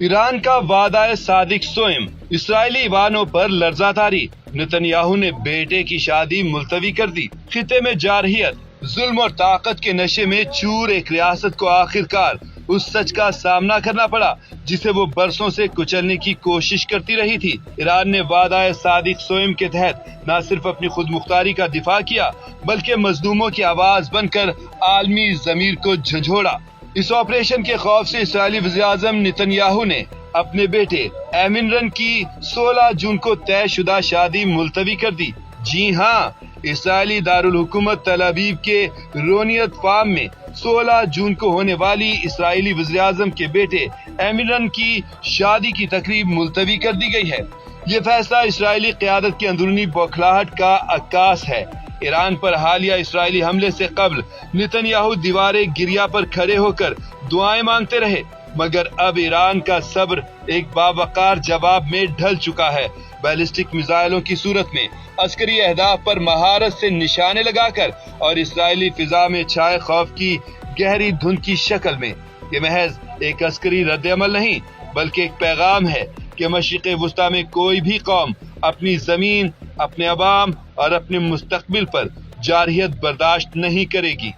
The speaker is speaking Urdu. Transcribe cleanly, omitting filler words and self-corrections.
ایران کا وعدہ صادق سوئم، اسرائیلی ایوانوں پر لرزہ تاری، نتنیاہو نے بیٹے کی شادی ملتوی کر دی۔ خطے میں جارحیت، ظلم اور طاقت کے نشے میں چور ایک ریاست کو آخرکار اس سچ کا سامنا کرنا پڑا جسے وہ برسوں سے کچلنے کی کوشش کرتی رہی تھی۔ ایران نے وعدہ صادق سوئم کے تحت نہ صرف اپنی خود مختاری کا دفاع کیا بلکہ مظلوموں کی آواز بن کر عالمی ضمیر کو جھنجھوڑا۔ اس آپریشن کے خوف سے اسرائیلی وزیراعظم نتنیاہو نے اپنے بیٹے ایمن رن کی 16 جون کو طے شدہ شادی ملتوی کر دی۔ جی ہاں، اسرائیلی دارالحکومت تل ابیب کے رونیت فارم میں 16 جون کو ہونے والی اسرائیلی وزیراعظم کے بیٹے ایمن رن کی شادی کی تقریب ملتوی کر دی گئی ہے۔ یہ فیصلہ اسرائیلی قیادت کی اندرونی بوکھلاہٹ کا عکاس ہے۔ ایران پر حالیہ اسرائیلی حملے سے قبل نتنیاہو دیوارے گریا پر کھڑے ہو کر دعائیں مانگتے رہے، مگر اب ایران کا صبر ایک باوقار جواب میں ڈھل چکا ہے۔ بیلسٹک میزائلوں کی صورت میں عسکری اہداف پر مہارت سے نشانے لگا کر اور اسرائیلی فضا میں چھائے خوف کی گہری دھند کی شکل میں۔ یہ محض ایک عسکری رد عمل نہیں بلکہ ایک پیغام ہے کہ مشرق وسطیٰ میں کوئی بھی قوم اپنی زمین، اپنے عوام اور اپنے مستقبل پر جارحیت برداشت نہیں کرے گی۔